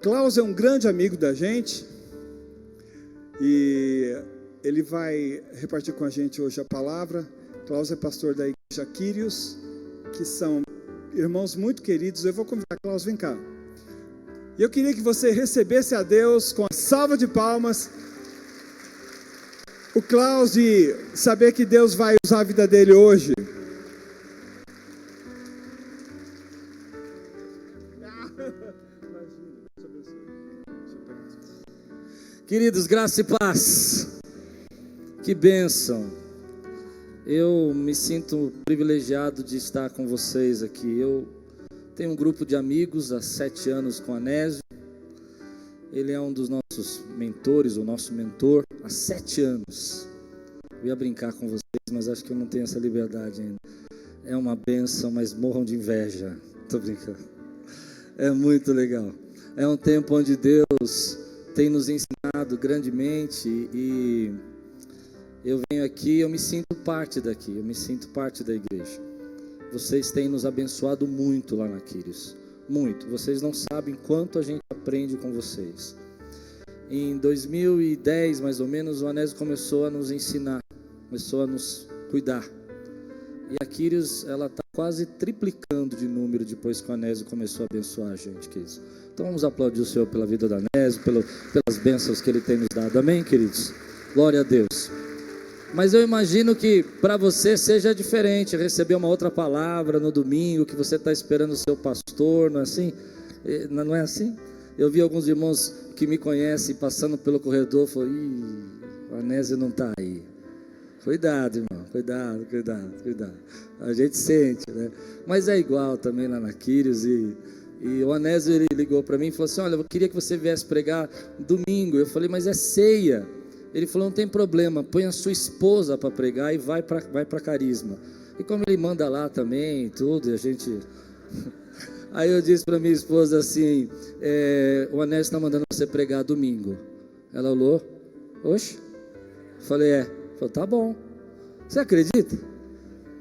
Klaus é um grande amigo da gente e ele vai repartir com a gente hoje a palavra. Klaus é pastor da igreja Quírios, que são irmãos muito queridos. Eu vou convidar Klaus, vem cá. E eu queria que você recebesse a Deus com a salva de palmas. O Klaus, de saber que Deus vai usar a vida dele hoje. Queridos, graça e paz, que bênção. Eu me sinto privilegiado de estar com vocês aqui. Eu tenho um grupo de amigos há 7 anos com o Anésio. Ele é um dos nossos mentores, o nosso mentor, há 7 anos. Eu ia brincar com vocês, mas acho que eu não tenho essa liberdade ainda. É uma bênção, mas morram de inveja. Estou brincando. É muito legal. É um tempo onde Deus tem nos ensinado grandemente e eu venho aqui, eu me sinto parte daqui, eu me sinto parte da igreja. Vocês têm nos abençoado muito lá na Quírios, muito. Vocês não sabem quanto a gente aprende com vocês. Em 2010, mais ou menos, o Anésio começou a nos ensinar, começou a nos cuidar. E a Quírios, ela está quase triplicando de número depois que o Anésio começou a abençoar a gente, queridos. Então vamos aplaudir o Senhor pela vida do Anésio, pelas bênçãos que Ele tem nos dado. Amém, queridos? Glória a Deus. Mas eu imagino que para você seja diferente receber uma outra palavra no domingo, que você está esperando o seu pastor, não é assim? Não é assim? Eu vi alguns irmãos que me conhecem passando pelo corredor, falaram, o Anésio não está aí. Cuidado, irmão, cuidado. A gente sente, né? Mas é igual também lá na Quírios e o Anésio, ele ligou para mim e falou assim, olha, eu queria que você viesse pregar domingo. Eu falei, mas é ceia. Ele falou, não tem problema, põe a sua esposa para pregar e vai para Carisma. E como ele manda lá também e tudo, e a gente... Aí eu disse para minha esposa assim, o Anésio está mandando você pregar domingo. Ela olhou, oxe? Falei, falou, tá bom. Você acredita?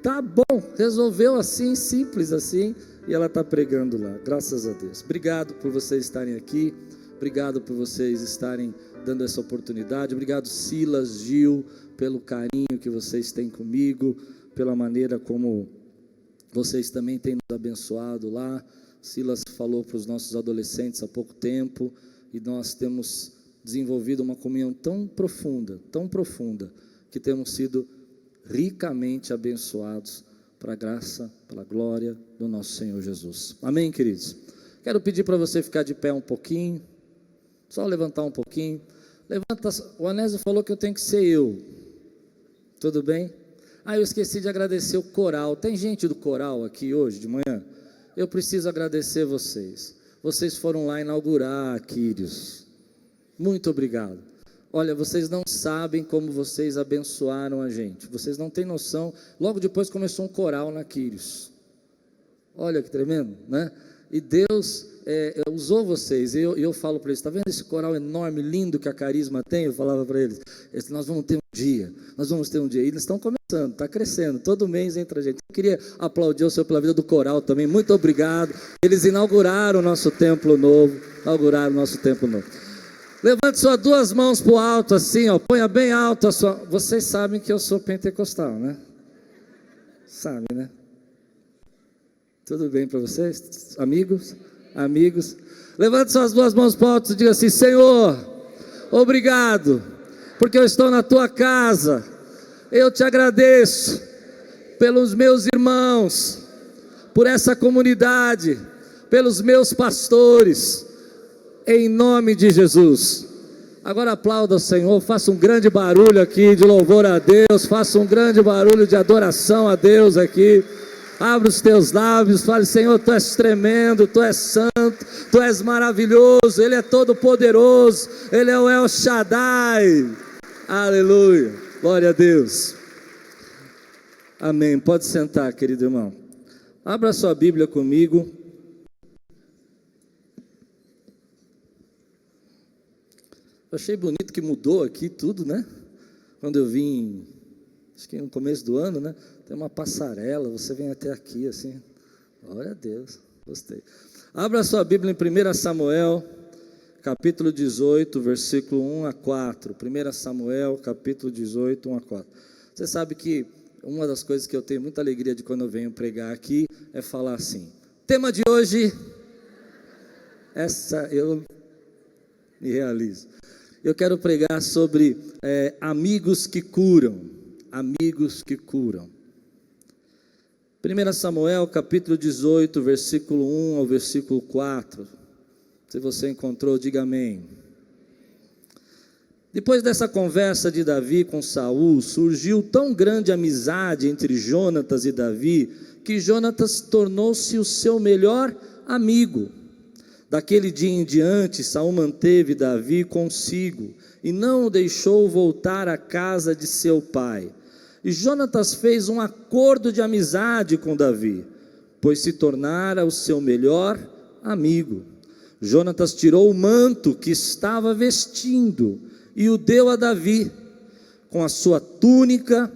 Tá bom, resolveu assim, simples assim, e ela está pregando lá, graças a Deus. Obrigado por vocês estarem aqui, obrigado por vocês estarem dando essa oportunidade, obrigado Silas, Gil, pelo carinho que vocês têm comigo, pela maneira como vocês também têm nos abençoado lá. Silas falou para os nossos adolescentes há pouco tempo, e nós temos desenvolvido uma comunhão tão profunda, que temos sido ricamente abençoados para a graça, pela glória do nosso Senhor Jesus. Amém, queridos? Quero pedir para você ficar de pé um pouquinho, só levantar um pouquinho. Levanta. O Anésio falou que eu tenho que ser eu. Tudo bem? Eu esqueci de agradecer o coral. Tem gente do coral aqui hoje de manhã? Eu preciso agradecer vocês. Vocês foram lá inaugurar a Quírios. Muito obrigado. Olha, vocês não sabem como vocês abençoaram a gente. Vocês não têm noção. Logo depois começou um coral na Quírios. Olha que tremendo, né? E Deus usou vocês. E eu falo para eles, está vendo esse coral enorme, lindo que a Carisma tem? Eu falava para eles, nós vamos ter um dia. E eles estão começando, está crescendo. Todo mês entra gente. Eu queria aplaudir o Senhor pela vida do coral também. Muito obrigado. Eles inauguraram o nosso templo novo. Levante suas 2 mãos para o alto, assim, ó, ponha bem alto a sua... Vocês sabem que eu sou pentecostal, né? Sabe, né? Tudo bem para vocês? Amigos? Levante suas 2 mãos para o alto e diga assim, Senhor, obrigado, porque eu estou na tua casa. Eu te agradeço pelos meus irmãos, por essa comunidade, pelos meus pastores, em nome de Jesus. Agora aplauda o Senhor, faça um grande barulho aqui de louvor a Deus, faça um grande barulho de adoração a Deus aqui. Abre os teus lábios, fale, Senhor, Tu és tremendo, Tu és santo, Tu és maravilhoso, Ele é todo poderoso, Ele é o El Shaddai. Aleluia, glória a Deus. Amém, pode sentar, querido irmão. Abra sua Bíblia comigo. Eu achei bonito que mudou aqui tudo, né? Quando eu vim, acho que no começo do ano, né? Tem uma passarela, você vem até aqui assim. Glória a Deus, gostei. Abra sua Bíblia em 1 Samuel, capítulo 18, versículo 1 a 4. 1 Samuel, capítulo 18, 1 a 4. Você sabe que uma das coisas que eu tenho muita alegria de quando eu venho pregar aqui é falar assim: tema de hoje, essa eu me realizo. Eu quero pregar sobre amigos que curam. Amigos que curam. 1 Samuel, capítulo 18, versículo 1 ao versículo 4. Se você encontrou, diga amém. Depois dessa conversa de Davi com Saul, surgiu tão grande amizade entre Jonatas e Davi, que Jonatas tornou-se o seu melhor amigo. Daquele dia em diante, Saul manteve Davi consigo, e não o deixou voltar à casa de seu pai. E Jonatas fez um acordo de amizade com Davi, pois se tornara o seu melhor amigo. Jonatas tirou o manto que estava vestindo e o deu a Davi, com a sua túnica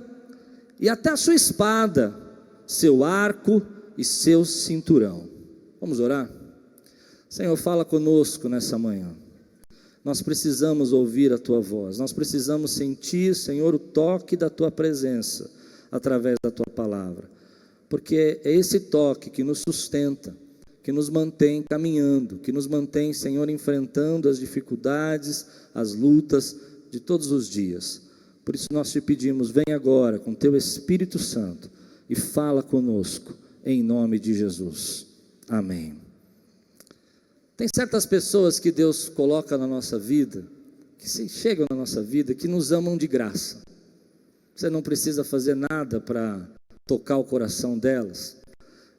e até a sua espada, seu arco e seu cinturão. Vamos orar? Senhor, fala conosco nessa manhã. Nós precisamos ouvir a Tua voz, nós precisamos sentir, Senhor, o toque da Tua presença, através da Tua palavra, porque é esse toque que nos sustenta, que nos mantém caminhando, que nos mantém, Senhor, enfrentando as dificuldades, as lutas de todos os dias. Por isso nós te pedimos, vem agora com Teu Espírito Santo e fala conosco, em nome de Jesus. Amém. Tem certas pessoas que Deus coloca na nossa vida, que chegam na nossa vida, que nos amam de graça. Você não precisa fazer nada para tocar o coração delas.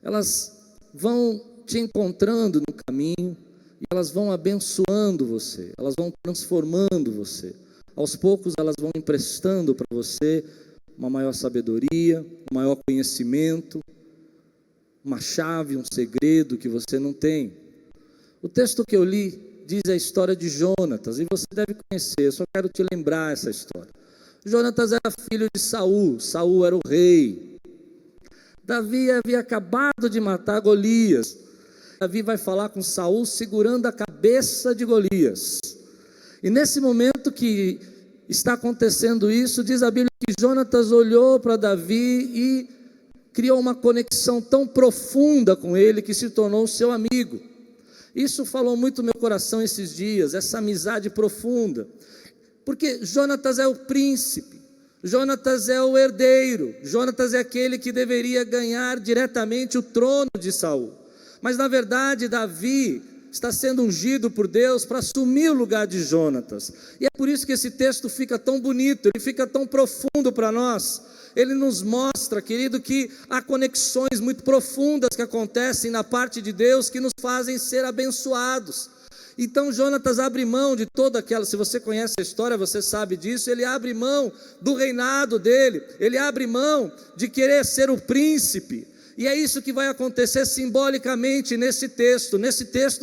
Elas vão te encontrando no caminho e elas vão abençoando você, elas vão transformando você. Aos poucos elas vão emprestando para você uma maior sabedoria, um maior conhecimento, uma chave, um segredo que você não tem. O texto que eu li diz a história de Jonatas, e você deve conhecer, eu só quero te lembrar essa história. Jonatas era filho de Saul, Saul era o rei. Davi havia acabado de matar Golias. Davi vai falar com Saul segurando a cabeça de Golias. E nesse momento que está acontecendo isso, diz a Bíblia que Jonatas olhou para Davi e criou uma conexão tão profunda com ele que se tornou seu amigo. Isso falou muito no meu coração esses dias, essa amizade profunda, porque Jonatas é o príncipe, Jonatas é o herdeiro, Jonatas é aquele que deveria ganhar diretamente o trono de Saul, mas na verdade Davi está sendo ungido por Deus para assumir o lugar de Jonatas, e é por isso que esse texto fica tão bonito, ele fica tão profundo para nós. Ele nos mostra, querido, que há conexões muito profundas que acontecem na parte de Deus, que nos fazem ser abençoados. Então Jonatas abre mão de toda aquela, se você conhece a história, você sabe disso, ele abre mão do reinado dele, ele abre mão de querer ser o príncipe, e é isso que vai acontecer simbolicamente nesse texto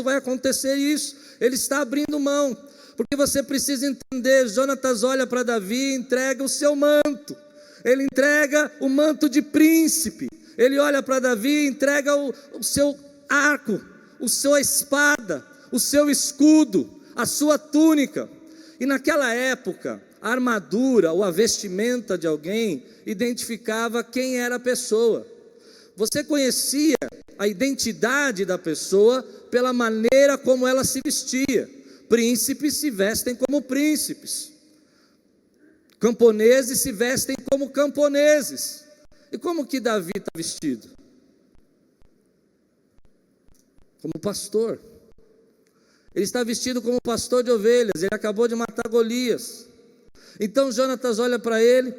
vai acontecer isso, ele está abrindo mão, porque você precisa entender, Jonatas olha para Davi e entrega o seu manto, ele entrega o manto de príncipe, ele olha para Davi e entrega o seu arco, a sua espada, o seu escudo, a sua túnica. E naquela época, a armadura ou a vestimenta de alguém identificava quem era a pessoa. Você conhecia a identidade da pessoa pela maneira como ela se vestia. Príncipes se vestem como príncipes, camponeses se vestem como camponeses. E como que Davi está vestido? Como pastor. Ele está vestido como pastor de ovelhas, ele acabou de matar Golias. Então Jonatas olha para ele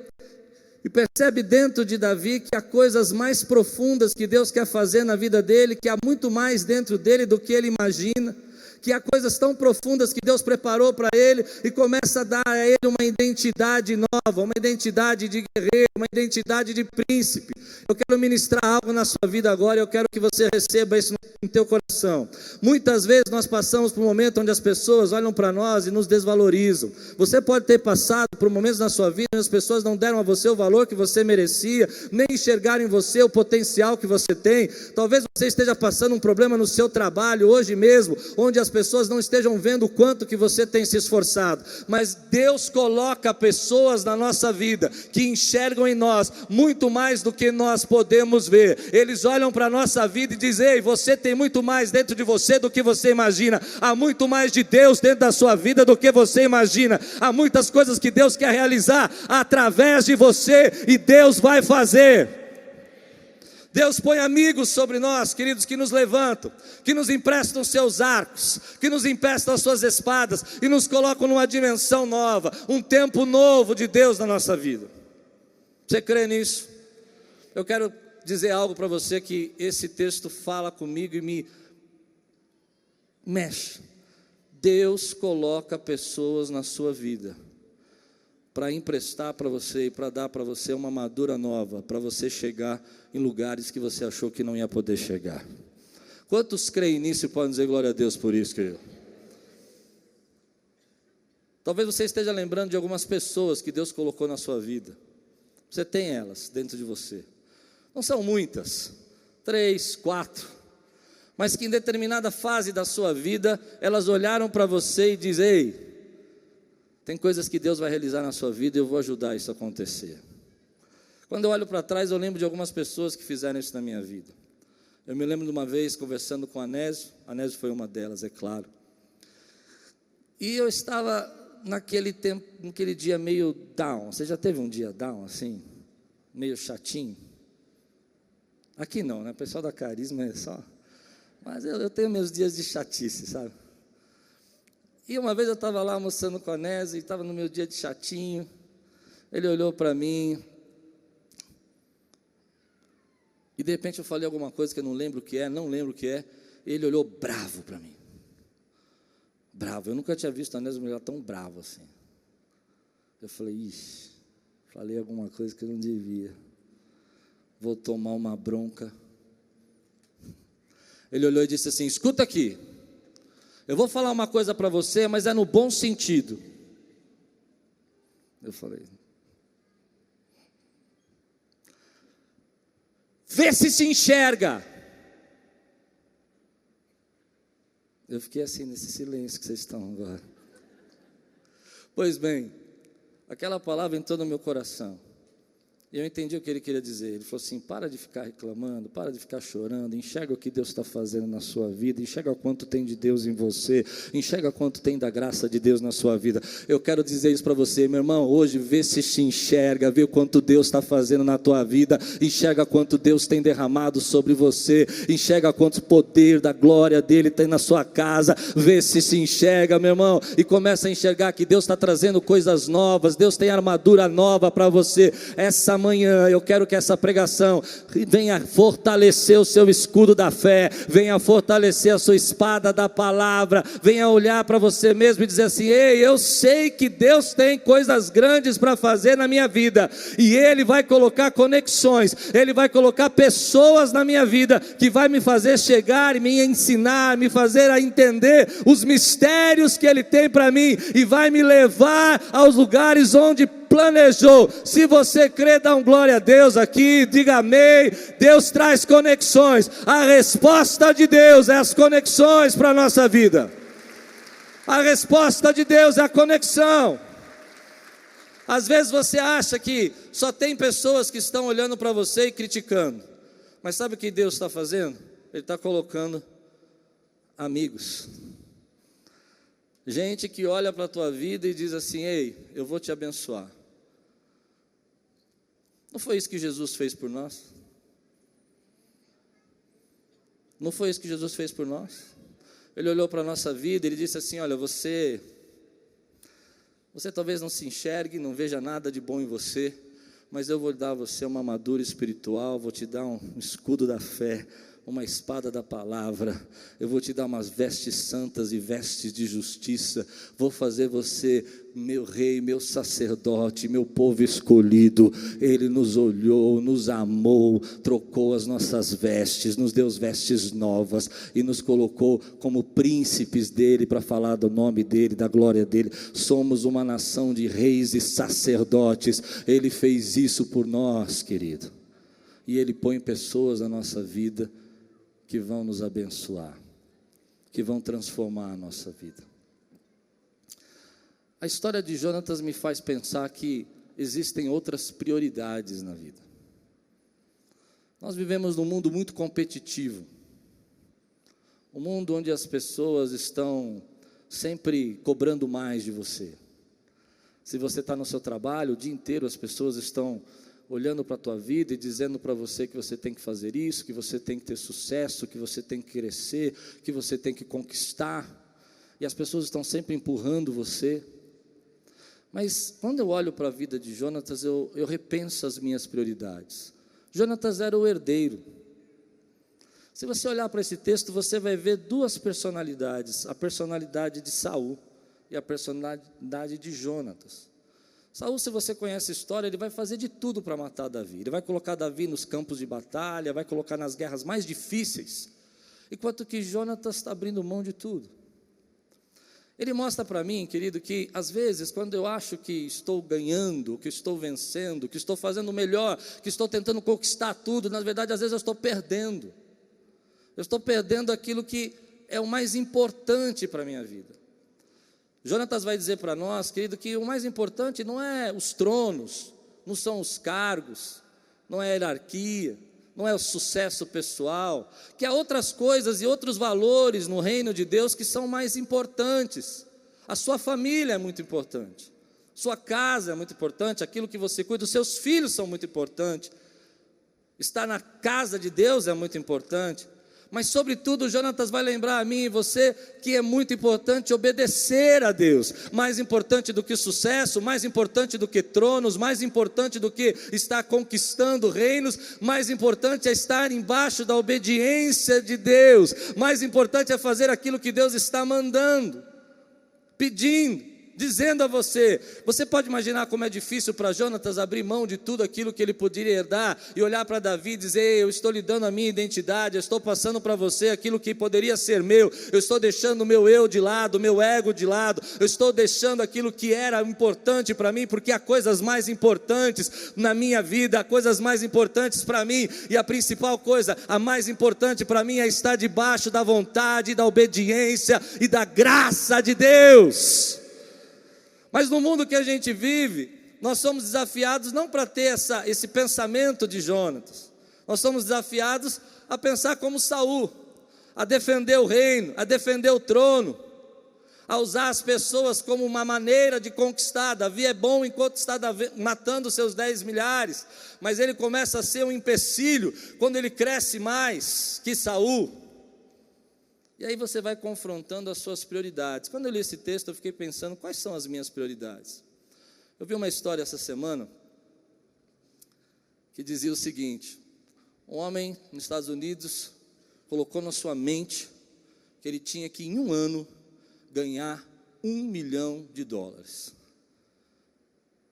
e percebe dentro de Davi que há coisas mais profundas que Deus quer fazer na vida dele, que há muito mais dentro dele do que ele imagina, que há coisas tão profundas que Deus preparou para ele, e começa a dar a ele uma identidade nova, uma identidade de guerreiro, uma identidade de príncipe. Eu quero ministrar algo na sua vida agora, eu quero que você receba isso em teu coração. Muitas vezes nós passamos por um momento onde as pessoas olham para nós e nos desvalorizam. Você pode ter passado por momentos na sua vida onde as pessoas não deram a você o valor que você merecia, nem enxergaram em você o potencial que você tem. Talvez você esteja passando um problema no seu trabalho hoje mesmo, onde as as pessoas não estejam vendo o quanto que você tem se esforçado, mas Deus coloca pessoas na nossa vida que enxergam em nós muito mais do que nós podemos ver. Eles olham para a nossa vida e dizem: ei, você tem muito mais dentro de você do que você imagina. Há muito mais de Deus dentro da sua vida do que você imagina. Há muitas coisas que Deus quer realizar através de você, e Deus vai fazer. Deus põe amigos sobre nós, queridos, que nos levantam, que nos emprestam seus arcos, que nos emprestam as suas espadas e nos colocam numa dimensão nova, um tempo novo de Deus na nossa vida. Você crê nisso? Eu quero dizer algo para você, que esse texto fala comigo e me mexe. Deus coloca pessoas na sua vida para emprestar para você e para dar para você uma armadura nova, para você chegar em lugares que você achou que não ia poder chegar. Quantos creem nisso e podem dizer glória a Deus por isso, querido? Talvez você esteja lembrando de algumas pessoas que Deus colocou na sua vida. Você tem elas dentro de você. Não são muitas, 3, 4, mas que em determinada fase da sua vida, elas olharam para você e dizem: ei, tem coisas que Deus vai realizar na sua vida e eu vou ajudar isso a acontecer. Quando eu olho para trás, eu lembro de algumas pessoas que fizeram isso na minha vida. Eu me lembro de uma vez conversando com a Anésio foi uma delas, é claro. E eu estava naquele tempo, naquele dia meio down. Você já teve um dia down assim? Meio chatinho? Aqui não, né? O pessoal da Carisma é só... Mas eu tenho meus dias de chatice, sabe? E uma vez eu estava lá almoçando com a Anésio e estava no meu dia de chatinho. Ele olhou para mim e de repente eu falei alguma coisa que eu não lembro o que é, e ele olhou bravo para mim. Bravo, eu nunca tinha visto a Anésio mulher tão bravo assim. Eu falei: ixi, falei alguma coisa que eu não devia. Vou tomar uma bronca. Ele olhou e disse assim: escuta aqui, eu vou falar uma coisa para você, mas é no bom sentido. Eu falei: vê se enxerga. Eu fiquei assim, nesse silêncio que vocês estão agora. Pois bem, aquela palavra entrou no meu coração. E eu entendi o que ele queria dizer. Ele falou assim: para de ficar reclamando, para de ficar chorando, enxerga o que Deus está fazendo na sua vida, enxerga quanto tem de Deus em você, enxerga quanto tem da graça de Deus na sua vida. Eu quero dizer isso para você, meu irmão, hoje vê se enxerga, vê o quanto Deus está fazendo na tua vida, enxerga quanto Deus tem derramado sobre você, enxerga quanto poder da glória dele tem na sua casa, vê se enxerga, meu irmão, e começa a enxergar que Deus está trazendo coisas novas, Deus tem armadura nova para você. Essa manhã eu quero que essa pregação venha fortalecer o seu escudo da fé, venha fortalecer a sua espada da palavra, venha olhar para você mesmo e dizer assim: ei, eu sei que Deus tem coisas grandes para fazer na minha vida, e Ele vai colocar conexões, Ele vai colocar pessoas na minha vida, que vai me fazer chegar e me ensinar, me fazer a entender os mistérios que Ele tem para mim, e vai me levar aos lugares onde planejou. Se você crê, dá um glória a Deus aqui, diga amém. Deus traz conexões. A resposta de Deus é as conexões para a nossa vida. A resposta de Deus é a conexão. Às vezes você acha que só tem pessoas que estão olhando para você e criticando, mas sabe o que Deus está fazendo? Ele está colocando amigos, gente que olha para a tua vida e diz assim: ei, eu vou te abençoar. Não foi isso que Jesus fez por nós? Não foi isso que Jesus fez por nós? Ele olhou para a nossa vida e ele disse assim: olha, você talvez não se enxergue, não veja nada de bom em você, mas eu vou dar a você uma armadura espiritual, vou te dar um escudo da fé, uma espada da palavra, eu vou te dar umas vestes santas e vestes de justiça, vou fazer você meu rei, meu sacerdote, meu povo escolhido. Ele nos olhou, nos amou, trocou as nossas vestes, nos deu vestes novas e nos colocou como príncipes dele, para falar do nome dele, da glória dele. Somos uma nação de reis e sacerdotes. Ele fez isso por nós, querido, e ele põe pessoas na nossa vida que vão nos abençoar. que vão transformar a nossa vida. A história de Jonatas me faz pensar que existem outras prioridades na vida. Nós vivemos num mundo muito competitivo, um mundo onde as pessoas estão sempre cobrando mais de você. Se você está no seu trabalho, o dia inteiro as pessoas estão olhando para a tua vida e dizendo para você que você tem que fazer isso, que você tem que ter sucesso, que você tem que crescer, que você tem que conquistar, e as pessoas estão sempre empurrando você. Mas quando eu olho para a vida de Jonatas, eu repenso as minhas prioridades. Jonatas era o herdeiro. Se você olhar para esse texto, você vai ver duas personalidades, a personalidade de Saul e a personalidade de Jonatas. Saul, se você conhece a história, ele vai fazer de tudo para matar Davi. Ele vai colocar Davi nos campos de batalha, vai colocar nas guerras mais difíceis, enquanto que Jonatas está abrindo mão de tudo. Ele mostra para mim, querido, que às vezes quando eu acho que estou ganhando, que estou vencendo, que estou fazendo o melhor, que estou tentando conquistar tudo, na verdade às vezes eu estou perdendo. Eu estou perdendo aquilo que é o mais importante para a minha vida. Jonatas vai dizer para nós, querido, que o mais importante não é os tronos, não são os cargos, não é a hierarquia, não é o sucesso pessoal, que há outras coisas e outros valores no reino de Deus que são mais importantes. A sua família é muito importante, sua casa é muito importante, aquilo que você cuida, os seus filhos são muito importantes, estar na casa de Deus é muito importante. Mas sobretudo Jonatas vai lembrar a mim e você que é muito importante obedecer a Deus, mais importante do que sucesso, mais importante do que tronos, mais importante do que estar conquistando reinos, mais importante é estar embaixo da obediência de Deus, mais importante é fazer aquilo que Deus está mandando, pedindo, dizendo a você. Você pode imaginar como é difícil para Jonatas abrir mão de tudo aquilo que ele poderia herdar e olhar para Davi e dizer: eu estou lhe dando a minha identidade, eu estou passando para você aquilo que poderia ser meu, eu estou deixando o meu eu de lado, o meu ego de lado, eu estou deixando aquilo que era importante para mim, porque há coisas mais importantes na minha vida, há coisas mais importantes para mim, e a principal coisa, a mais importante para mim é estar debaixo da vontade, da obediência e da graça de Deus. Mas no mundo que a gente vive, nós somos desafiados não para ter esse pensamento de Jonatas, nós somos desafiados a pensar como Saul, a defender o reino, a defender o trono, a usar as pessoas como uma maneira de conquistar. Davi é bom enquanto está matando seus 10 milhares, mas ele começa a ser um empecilho quando ele cresce mais que Saul. E aí você vai confrontando as suas prioridades. Quando eu li esse texto, eu fiquei pensando, quais são as minhas prioridades? Eu vi uma história essa semana, que dizia o seguinte: um homem nos Estados Unidos colocou na sua mente que ele tinha que em um ano ganhar $1 milhão.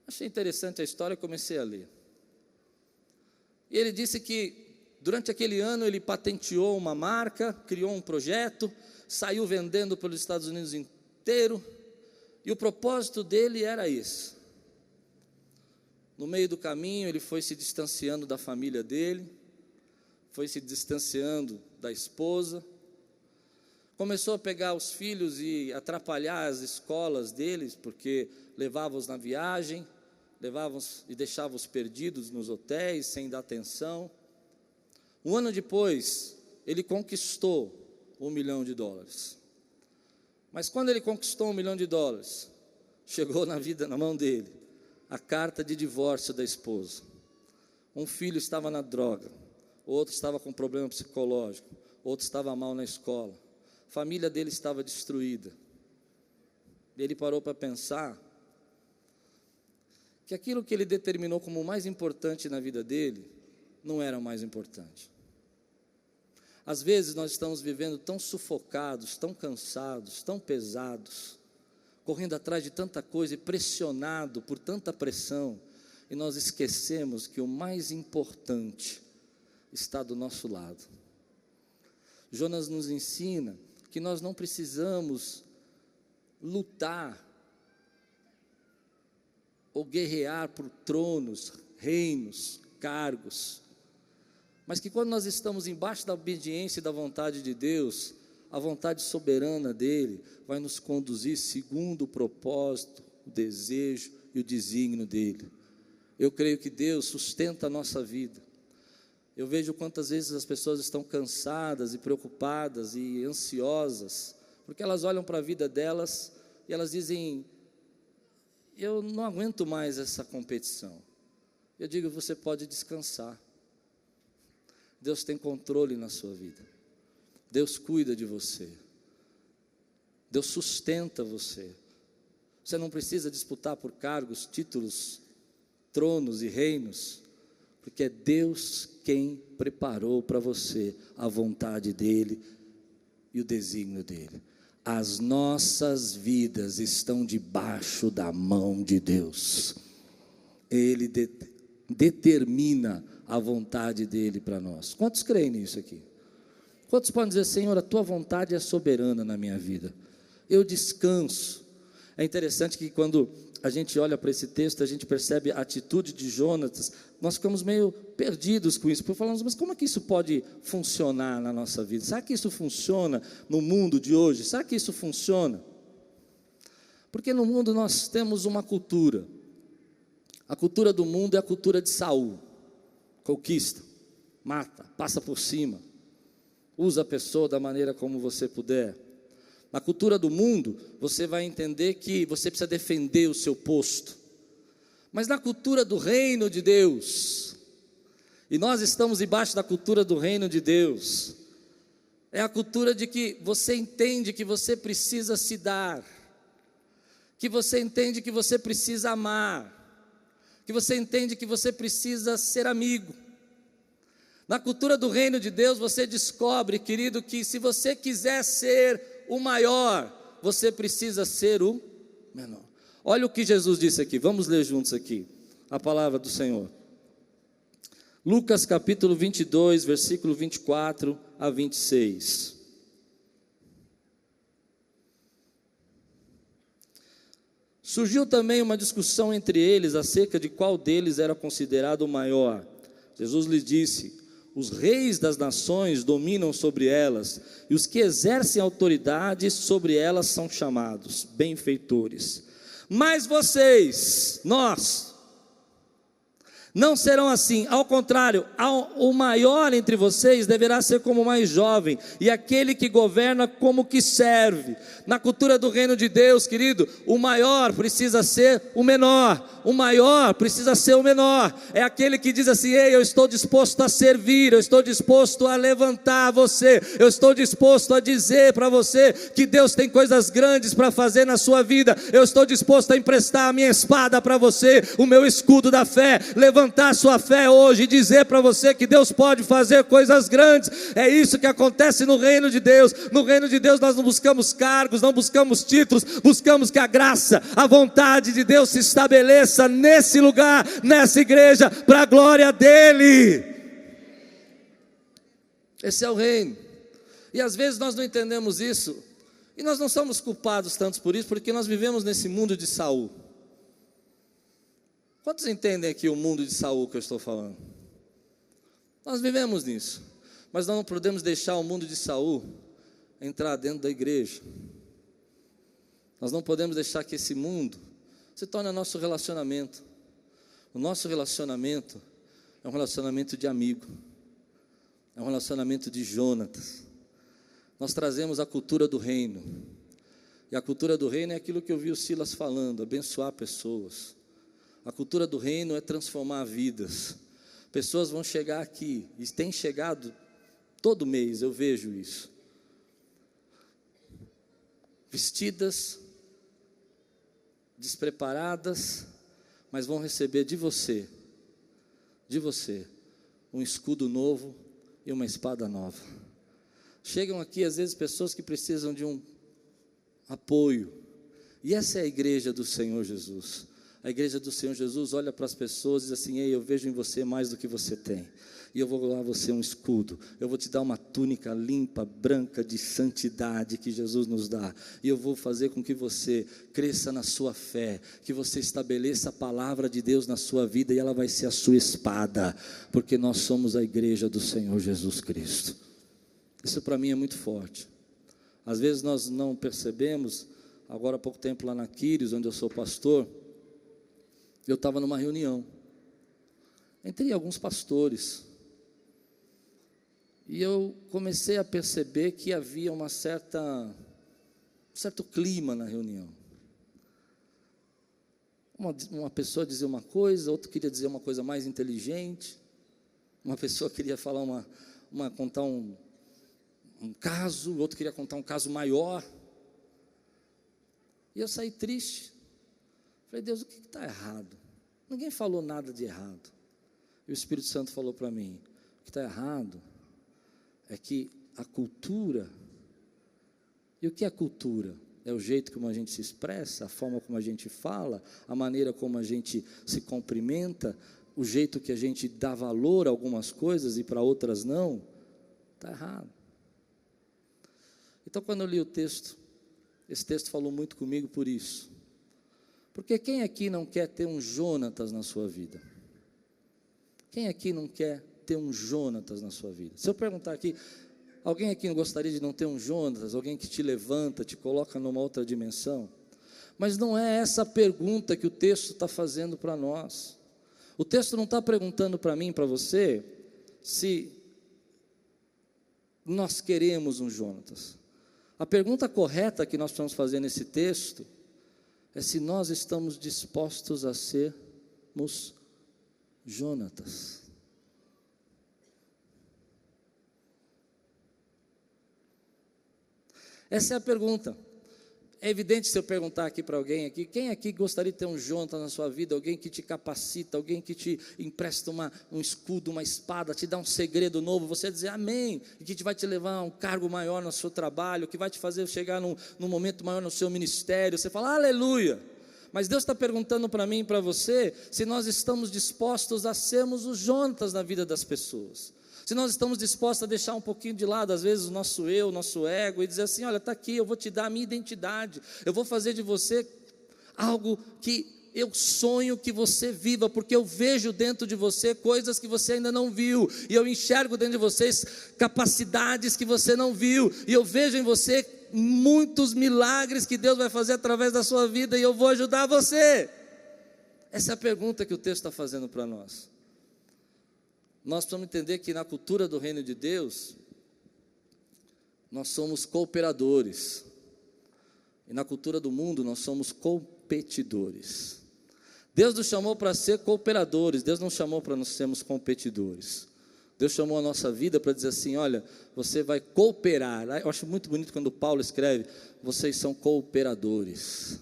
Achei interessante a história e comecei a ler. E ele disse que durante aquele ano ele patenteou uma marca, criou um projeto, saiu vendendo pelos Estados Unidos inteiro, e o propósito dele era esse. No meio do caminho ele foi se distanciando da família dele, foi se distanciando da esposa, começou a pegar os filhos e atrapalhar as escolas deles, porque levava-os na viagem, levava-os e deixava-os perdidos nos hotéis, sem dar atenção. Um ano depois, ele conquistou $1 milhão. Mas quando ele conquistou $1 milhão, chegou na mão dele a carta de divórcio da esposa. Um filho estava na droga, outro estava com problema psicológico, outro estava mal na escola, a família dele estava destruída. E ele parou para pensar que aquilo que ele determinou como o mais importante na vida dele não era o mais importante. Às vezes nós estamos vivendo tão sufocados, tão cansados, tão pesados, correndo atrás de tanta coisa e pressionado por tanta pressão, e nós esquecemos que o mais importante está do nosso lado. Jonas nos ensina que nós não precisamos lutar ou guerrear por tronos, reinos, cargos, mas que quando nós estamos embaixo da obediência e da vontade de Deus, a vontade soberana dEle vai nos conduzir segundo o propósito, o desejo e o desígnio dEle. Eu creio que Deus sustenta a nossa vida. Eu vejo quantas vezes as pessoas estão cansadas e preocupadas e ansiosas, porque elas olham para a vida delas e elas dizem: eu não aguento mais essa competição. Eu digo: você pode descansar. Deus tem controle na sua vida. Deus cuida de você. Deus sustenta você. Você não precisa disputar por cargos, títulos, tronos e reinos, porque é Deus quem preparou para você a vontade dEle e o desígnio dEle. As nossas vidas estão debaixo da mão de Deus. Ele determina a vontade dEle para nós. Quantos creem nisso aqui? Quantos podem dizer: Senhor, a Tua vontade é soberana na minha vida? Eu descanso. É interessante que quando a gente olha para esse texto, a gente percebe a atitude de Jonatas, nós ficamos meio perdidos com isso, porque falamos: mas como é que isso pode funcionar na nossa vida? Será que isso funciona no mundo de hoje? Será que isso funciona? Porque no mundo nós temos uma cultura. A cultura do mundo é a cultura de Saul. Conquista, mata, passa por cima, usa a pessoa da maneira como você puder. Na cultura do mundo, você vai entender que você precisa defender o seu posto. Mas na cultura do reino de Deus, e nós estamos debaixo da cultura do reino de Deus, é a cultura de que você entende que você precisa se dar, que você entende que você precisa amar, que você entende que você precisa ser amigo. Na cultura do reino de Deus, você descobre, querido, que se você quiser ser o maior, você precisa ser o menor. Olha o que Jesus disse aqui, vamos ler juntos aqui, a palavra do Senhor. Lucas capítulo 22, versículo 24 a 26. Surgiu também uma discussão entre eles acerca de qual deles era considerado o maior. Jesus lhes disse: os reis das nações dominam sobre elas, e os que exercem autoridade sobre elas são chamados benfeitores. Mas vocês, nós, não serão assim, ao contrário, o maior entre vocês deverá ser como o mais jovem, e aquele que governa como que serve. Na cultura do reino de Deus, querido, o maior precisa ser o menor, o maior precisa ser o menor. É aquele que diz assim: ei, eu estou disposto a servir, eu estou disposto a levantar você, eu estou disposto a dizer para você que Deus tem coisas grandes para fazer na sua vida, eu estou disposto a emprestar a minha espada para você, o meu escudo da fé, levantar a sua fé hoje e dizer para você que Deus pode fazer coisas grandes. É isso que acontece no reino de Deus. No reino de Deus nós não buscamos cargos, não buscamos títulos, buscamos que a graça, a vontade de Deus se estabeleça nesse lugar, nessa igreja, para a glória dEle. Esse é o reino. E às vezes nós não entendemos isso, e nós não somos culpados tanto por isso, porque nós vivemos nesse mundo de Saul. Quantos entendem aqui o mundo de Saul que eu estou falando? Nós vivemos nisso, mas nós não podemos deixar o mundo de Saul entrar dentro da igreja. Nós não podemos deixar que esse mundo se torne nosso relacionamento. O nosso relacionamento é um relacionamento de amigo, é um relacionamento de Jonatas. Nós trazemos a cultura do reino, e a cultura do reino é aquilo que eu vi o Silas falando: abençoar pessoas. A cultura do reino é transformar vidas. Pessoas vão chegar aqui, e têm chegado todo mês, eu vejo isso, vestidas, despreparadas, mas vão receber de você, um escudo novo e uma espada nova. Chegam aqui às vezes pessoas que precisam de um apoio, e essa é a igreja do Senhor Jesus. A igreja do Senhor Jesus olha para as pessoas e diz assim: ei, eu vejo em você mais do que você tem, e eu vou dar a você um escudo, eu vou te dar uma túnica limpa, branca, de santidade que Jesus nos dá, e eu vou fazer com que você cresça na sua fé, que você estabeleça a palavra de Deus na sua vida, e ela vai ser a sua espada, porque nós somos a igreja do Senhor Jesus Cristo. Isso para mim é muito forte. Às vezes nós não percebemos. Agora há pouco tempo lá na Quírios, onde eu sou pastor, eu estava numa reunião, entre alguns pastores, e eu comecei a perceber que havia um certo clima na reunião. Uma pessoa dizia uma coisa, outra queria dizer uma coisa mais inteligente, uma pessoa queria falar contar um caso, o outro queria contar um caso maior, e eu saí triste. Falei, Deus, o que está errado? Ninguém falou nada de errado. E o Espírito Santo falou para mim, o que está errado é que a cultura, e o que é cultura? É o jeito como a gente se expressa, a forma como a gente fala, a maneira como a gente se cumprimenta, o jeito que a gente dá valor a algumas coisas e para outras não, está errado. Então, quando eu li o texto, esse texto falou muito comigo por isso. Porque quem aqui não quer ter um Jonatas na sua vida? Quem aqui não quer ter um Jonatas na sua vida? Se eu perguntar aqui, alguém aqui não gostaria de não ter um Jonatas? Alguém que te levanta, te coloca numa outra dimensão? Mas não é essa a pergunta que o texto está fazendo para nós. O texto não está perguntando para mim, para você, se nós queremos um Jonatas. A pergunta correta que nós precisamos fazer nesse texto é se nós estamos dispostos a sermos Jonatas. Essa é a pergunta. É evidente, se eu perguntar aqui para alguém aqui, quem aqui gostaria de ter um Jonatas na sua vida? Alguém que te capacita, alguém que te empresta um escudo, uma espada, te dá um segredo novo, você dizer amém, e que vai te levar a um cargo maior no seu trabalho, que vai te fazer chegar num momento maior no seu ministério, você fala aleluia. Mas Deus está perguntando para mim e para você, se nós estamos dispostos a sermos os Jonatas na vida das pessoas. Se nós estamos dispostos a deixar um pouquinho de lado, às vezes, o nosso eu, o nosso ego, e dizer assim, olha, está aqui, eu vou te dar a minha identidade, eu vou fazer de você algo que eu sonho que você viva, porque eu vejo dentro de você coisas que você ainda não viu, e eu enxergo dentro de vocês capacidades que você não viu, e eu vejo em você muitos milagres que Deus vai fazer através da sua vida, e eu vou ajudar você. Essa é a pergunta que o texto está fazendo para nós. Nós precisamos entender que na cultura do reino de Deus, nós somos cooperadores. E na cultura do mundo, nós somos competidores. Deus nos chamou para ser cooperadores, Deus não chamou para nós sermos competidores. Deus chamou a nossa vida para dizer assim, olha, você vai cooperar. Eu acho muito bonito quando Paulo escreve, vocês são cooperadores.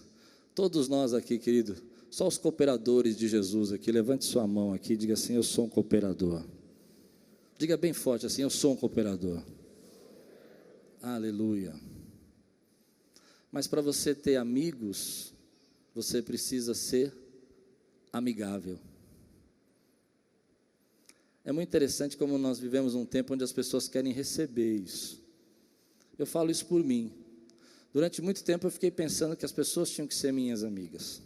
Todos nós aqui, querido, só os cooperadores de Jesus aqui, levante sua mão aqui e diga assim, eu sou um cooperador. Diga bem forte assim, eu sou um cooperador. Aleluia. Mas para você ter amigos, você precisa ser amigável. É muito interessante como nós vivemos um tempo onde as pessoas querem receber isso. Eu falo isso por mim. Durante muito tempo eu fiquei pensando que as pessoas tinham que ser minhas amigas.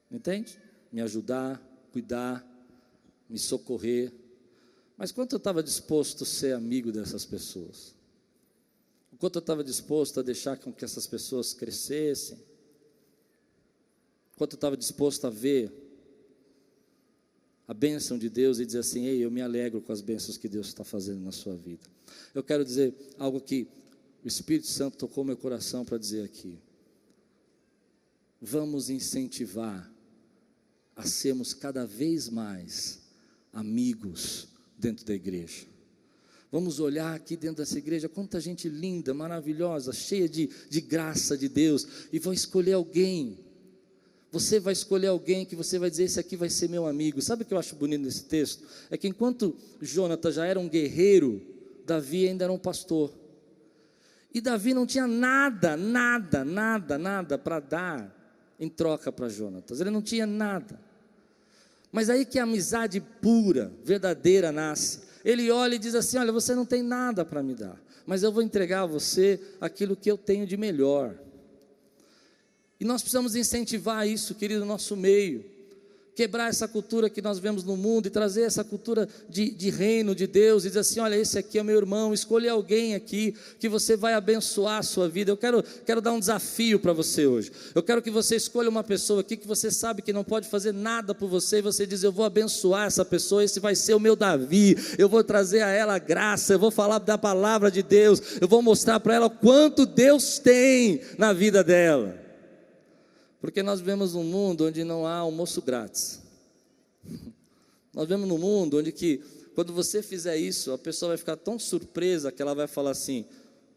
Entende? Me ajudar, cuidar, me socorrer. Mas quanto eu estava disposto a ser amigo dessas pessoas? O quanto eu estava disposto a deixar com que essas pessoas crescessem? Quanto eu estava disposto a ver a bênção de Deus e dizer assim, ei, eu me alegro com as bênçãos que Deus está fazendo na sua vida. Eu quero dizer algo que o Espírito Santo tocou meu coração para dizer aqui. Vamos incentivar a sermos cada vez mais amigos dentro da igreja. Vamos olhar aqui dentro dessa igreja, quanta gente linda, maravilhosa, cheia de graça de Deus, e vou escolher alguém. Você vai escolher alguém que você vai dizer, esse aqui vai ser meu amigo. Sabe o que eu acho bonito nesse texto? É que enquanto Jonatas já era um guerreiro, Davi ainda era um pastor. E Davi não tinha nada para dar em troca para Jonatas. Ele não tinha nada. Mas aí que a amizade pura, verdadeira nasce. Ele olha e diz assim, olha, você não tem nada para me dar, mas eu vou entregar a você aquilo que eu tenho de melhor. E nós precisamos incentivar isso, querido, no nosso meio. quebrar essa cultura que nós vemos no mundo e trazer essa cultura de reino de Deus e dizer assim, olha, esse aqui é meu irmão, escolha alguém aqui que você vai abençoar a sua vida. Eu quero dar um desafio para você hoje. Eu quero que você escolha uma pessoa aqui que você sabe que não pode fazer nada por você e você diz, eu vou abençoar essa pessoa, esse vai ser o meu Davi, eu vou trazer a ela graça, eu vou falar da palavra de Deus, eu vou mostrar para ela quanto Deus tem na vida dela. Porque nós vivemos num mundo onde não há almoço grátis. Nós vivemos num mundo onde que, quando você fizer isso, a pessoa vai ficar tão surpresa que ela vai falar assim,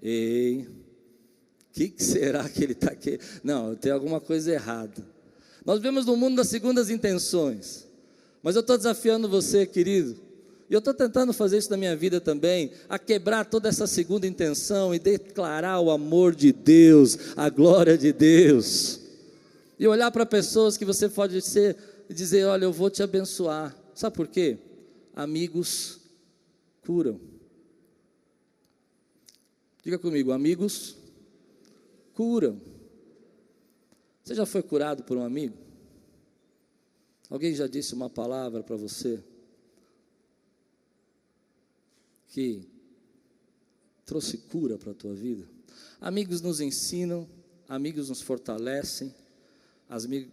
ei, o que será que ele está aqui? Não, tem alguma coisa errada. Nós vivemos num mundo das segundas intenções. Mas eu estou desafiando você, querido, e eu estou tentando fazer isso na minha vida também, a quebrar toda essa segunda intenção e declarar o amor de Deus, a glória de Deus. E olhar para pessoas que você pode ser e dizer, olha, eu vou te abençoar. Sabe por quê? Amigos curam. Diga comigo, amigos curam. Você já foi curado por um amigo? Alguém já disse uma palavra para você que trouxe cura para a tua vida? Amigos nos ensinam, amigos nos fortalecem,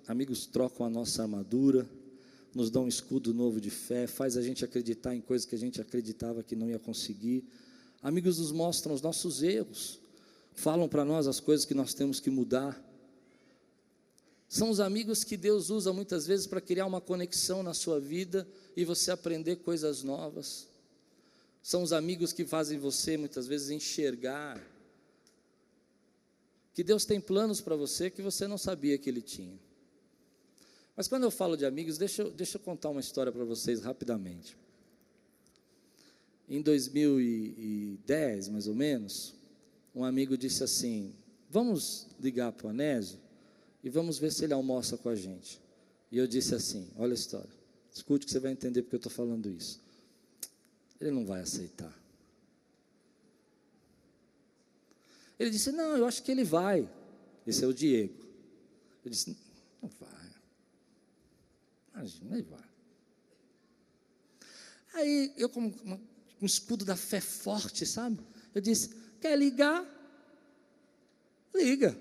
amigos trocam a nossa armadura, nos dão um escudo novo de fé, faz a gente acreditar em coisas que a gente acreditava que não ia conseguir. Amigos nos mostram os nossos erros, falam para nós as coisas que nós temos que mudar. São os amigos que Deus usa muitas vezes para criar uma conexão na sua vida e você aprender coisas novas. São os amigos que fazem você muitas vezes enxergar que Deus tem planos para você que você não sabia que Ele tinha. Mas quando eu falo de amigos, deixa eu contar uma história para vocês rapidamente. Em 2010, mais ou menos, um amigo disse assim, vamos ligar para o Anésio e vamos ver se ele almoça com a gente. E eu disse assim, olha a história, escute que você vai entender porque eu estou falando isso. Ele não vai aceitar. Ele disse, não, eu acho que ele vai. Esse é o Diego. Eu disse, não vai. Imagina, ele vai. Aí, eu com um escudo da fé forte, sabe? Eu disse, quer ligar? Liga.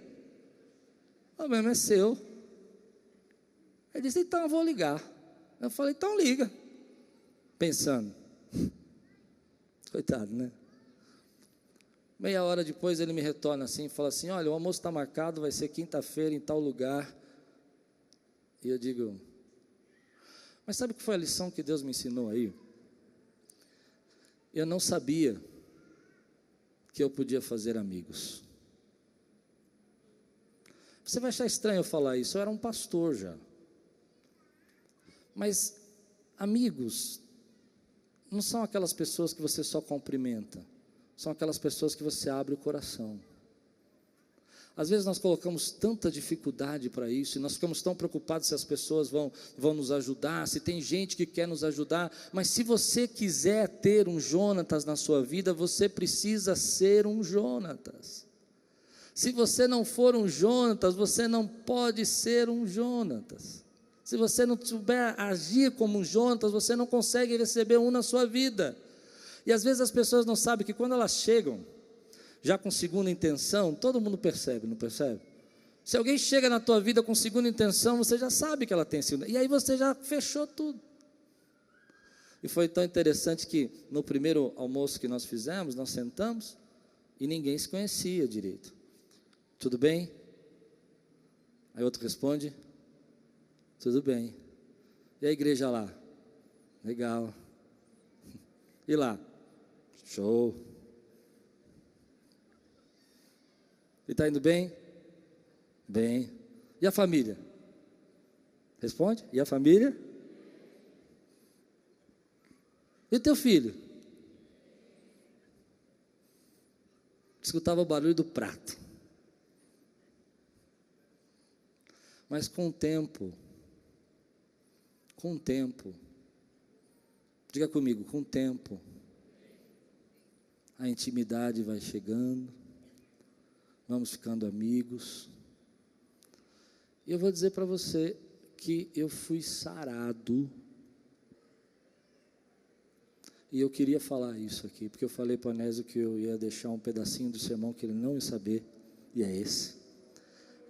O problema é seu. Ele disse, então eu vou ligar. Eu falei, então liga. Pensando. Coitado, né? Meia hora depois ele me retorna assim, fala assim, olha, o almoço está marcado, vai ser quinta-feira em tal lugar. E eu digo, mas sabe o que foi a lição que Deus me ensinou aí? Eu não sabia que eu podia fazer amigos. Você vai achar estranho eu falar isso, eu era um pastor já. Mas amigos não são aquelas pessoas que você só cumprimenta. São aquelas pessoas que você abre o coração. Às vezes nós colocamos tanta dificuldade para isso, e nós ficamos tão preocupados se as pessoas vão nos ajudar, se tem gente que quer nos ajudar, mas se você quiser ter um Jonatas na sua vida, você precisa ser um Jonatas. Se você não for um Jonatas, você não pode ser um Jonatas. Se você não souber agir como um Jonatas, você não consegue receber um na sua vida. E às vezes as pessoas não sabem que quando elas chegam, já com segunda intenção, todo mundo percebe, não percebe? Se alguém chega na tua vida com segunda intenção, você já sabe que ela tem segunda, e aí você já fechou tudo. E foi tão interessante que no primeiro almoço que nós fizemos, nós sentamos, e ninguém se conhecia direito. Tudo bem? Aí outro responde, tudo bem. E a igreja lá? Legal. E lá? Show. E está indo bem? Bem. E a família? Responde. E a família? E teu filho? Escutava o barulho do prato. Mas com o tempo, diga comigo, com o tempo, a intimidade vai chegando, vamos ficando amigos. E eu vou dizer para você que eu fui sarado. E eu queria falar isso aqui, porque eu falei para o Anésio que eu ia deixar um pedacinho do sermão que ele não ia saber, e é esse.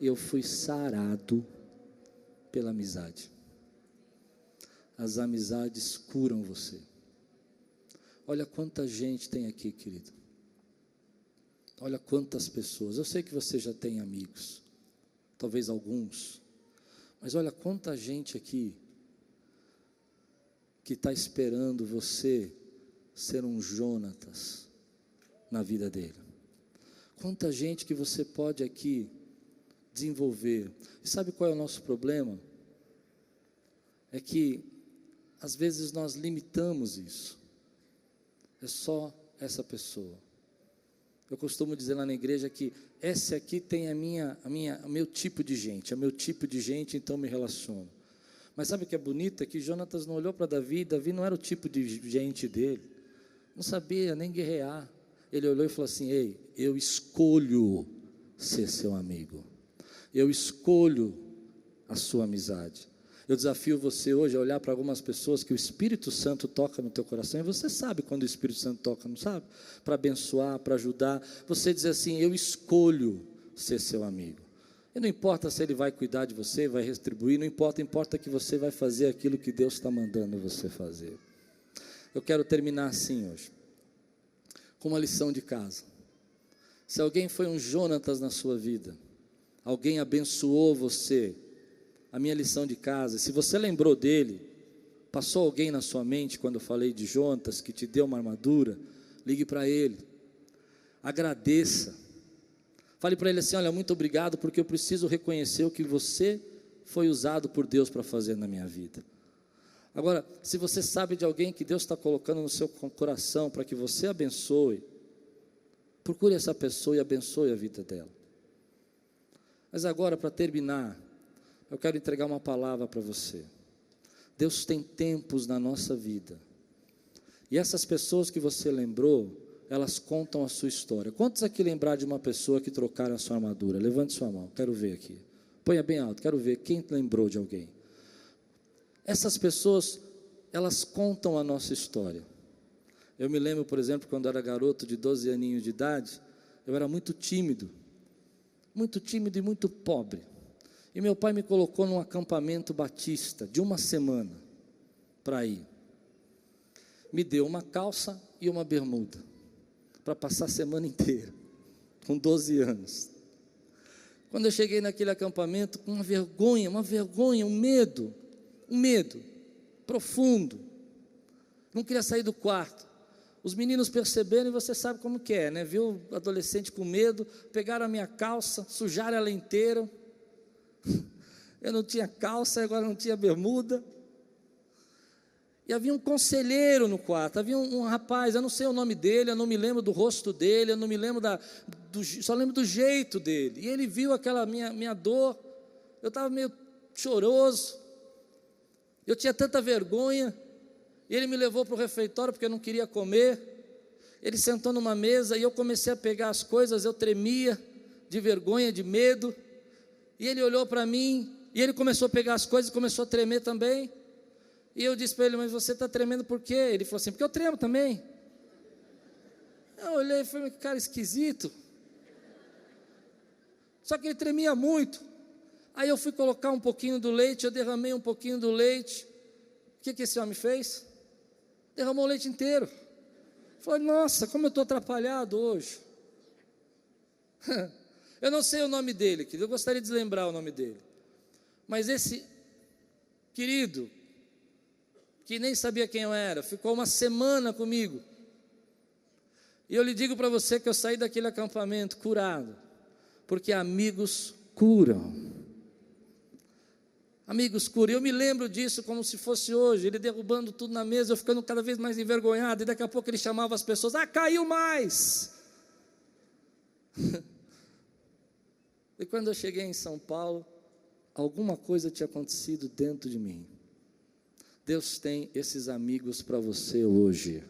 Eu fui sarado pela amizade. As amizades curam você. Olha quanta gente tem aqui, querido. Olha quantas pessoas. Eu sei que você já tem amigos, talvez alguns, mas olha quanta gente aqui que está esperando você ser um Jonatas na vida dele. Quanta gente que você pode aqui desenvolver. E sabe qual é o nosso problema? É que às vezes nós limitamos isso. É só essa pessoa. Eu costumo dizer lá na igreja que esse aqui tem o meu tipo de gente, é meu tipo de gente, então me relaciono. Mas sabe o que é bonito? É que Jonatas não olhou para Davi, Davi não era o tipo de gente dele, não sabia nem guerrear. Ele olhou e falou assim: ei, eu escolho ser seu amigo, eu escolho a sua amizade. Eu desafio você hoje a olhar para algumas pessoas que o Espírito Santo toca no teu coração, e você sabe quando o Espírito Santo toca, não sabe? Para abençoar, para ajudar, você diz assim: eu escolho ser seu amigo. E não importa se ele vai cuidar de você, vai retribuir, não importa, importa que você vai fazer aquilo que Deus está mandando você fazer. Eu quero terminar assim hoje, com uma lição de casa. Se alguém foi um Jonatas na sua vida, alguém abençoou você, a minha lição de casa, se você lembrou dele, passou alguém na sua mente quando eu falei de Jonatas, que te deu uma armadura, ligue para ele, agradeça, fale para ele assim: olha, muito obrigado, porque eu preciso reconhecer o que você foi usado por Deus para fazer na minha vida. Agora, se você sabe de alguém que Deus está colocando no seu coração para que você abençoe, procure essa pessoa e abençoe a vida dela. Mas agora, para terminar, eu quero entregar uma palavra para você. Deus tem tempos na nossa vida, e essas pessoas que você lembrou, elas contam a sua história. Quantos aqui lembraram de uma pessoa que trocaram a sua armadura? Levante sua mão, quero ver aqui. Ponha bem alto, quero ver quem lembrou de alguém. Essas pessoas, elas contam a nossa história. Eu me lembro, por exemplo, quando eu era garoto de 12 aninhos de idade, eu era muito tímido e muito pobre. E meu pai me colocou num acampamento batista de uma semana para ir. Me deu uma calça e uma bermuda para passar a semana inteira, com 12 anos. Quando eu cheguei naquele acampamento, com uma vergonha, um medo profundo, não queria sair do quarto. Os meninos perceberam, e você sabe como que é, né? Viu o adolescente com medo, pegaram a minha calça, sujaram ela inteira. Eu não tinha calça, agora não tinha bermuda. E havia um conselheiro no quarto, havia um rapaz, eu não sei o nome dele, eu não me lembro do rosto dele, eu não me lembro só lembro do jeito dele. E ele viu aquela minha dor, eu estava meio choroso, eu tinha tanta vergonha, e ele me levou para o refeitório, porque eu não queria comer. Ele sentou numa mesa, e eu comecei a pegar as coisas, eu tremia, de vergonha, de medo, e ele olhou para mim, e ele começou a pegar as coisas, e começou a tremer também. E eu disse para ele: mas você está tremendo por quê? Ele falou assim: porque eu tremo também. Eu olhei e falei: que cara esquisito. Só que ele tremia muito. Aí eu fui colocar um pouquinho do leite, eu derramei um pouquinho do leite. O que esse homem fez? Derramou o leite inteiro. Falei: nossa, como eu estou atrapalhado hoje. Eu não sei o nome dele, eu gostaria de lembrar o nome dele. Mas esse querido, que nem sabia quem eu era, ficou uma semana comigo. E eu lhe digo para você que eu saí daquele acampamento curado, porque amigos curam. Amigos curam. Eu me lembro disso como se fosse hoje, ele derrubando tudo na mesa, eu ficando cada vez mais envergonhado, e daqui a pouco ele chamava as pessoas: caiu mais. E quando eu cheguei em São Paulo, alguma coisa tinha acontecido dentro de mim. Deus tem esses amigos para você hoje.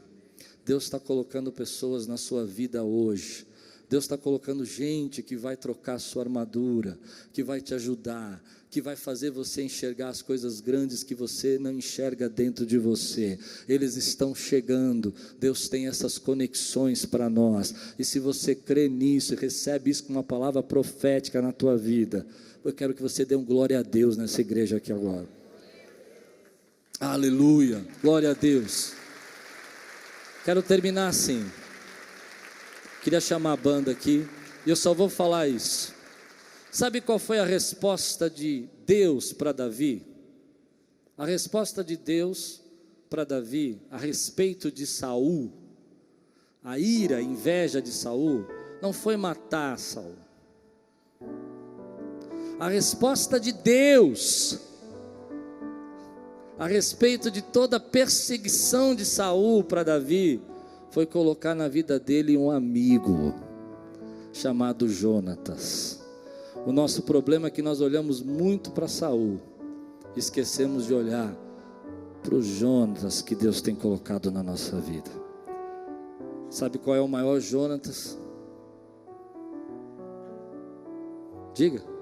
Deus está colocando pessoas na sua vida hoje. Deus está colocando gente que vai trocar a sua armadura, que vai te ajudar, que vai fazer você enxergar as coisas grandes que você não enxerga dentro de você. Eles estão chegando. Deus tem essas conexões para nós, e se você crê nisso e recebe isso com uma palavra profética na tua vida, eu quero que você dê um glória a Deus nessa igreja aqui agora. Aleluia, glória a Deus. Quero terminar assim. Queria chamar a banda aqui, e eu só vou falar isso. Sabe qual foi a resposta de Deus para Davi? A resposta de Deus para Davi a respeito de Saul, a ira, a inveja de Saul, não foi matar Saul. A resposta de Deus a respeito de toda a perseguição de Saul para Davi foi colocar na vida dele um amigo chamado Jonatas. O nosso problema é que nós olhamos muito para Saul, esquecemos de olhar para o Jonatas que Deus tem colocado na nossa vida. Sabe qual é o maior Jonatas? Diga.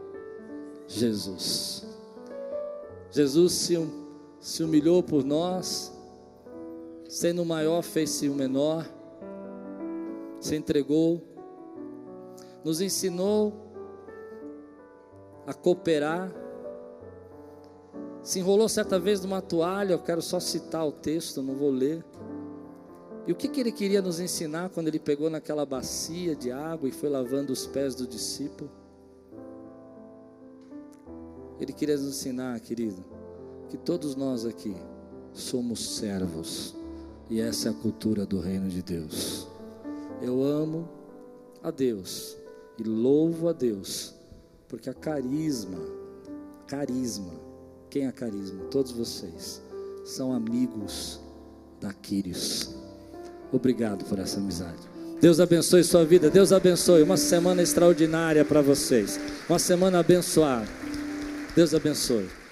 Jesus. Jesus se humilhou por nós, sendo o maior, fez-se o menor, se entregou, nos ensinou a cooperar, se enrolou certa vez numa toalha. Eu quero só citar o texto, não vou ler. E o que ele queria nos ensinar quando ele pegou naquela bacia de água e foi lavando os pés do discípulo? Ele queria nos ensinar, querido, que todos nós aqui somos servos, e essa é a cultura do reino de Deus. Eu amo a Deus e louvo a Deus, porque a carisma, quem é carisma? Todos vocês são amigos da Quírios. Obrigado por essa amizade. Deus abençoe sua vida, Deus abençoe, uma semana extraordinária para vocês, uma semana abençoada. Deus abençoe.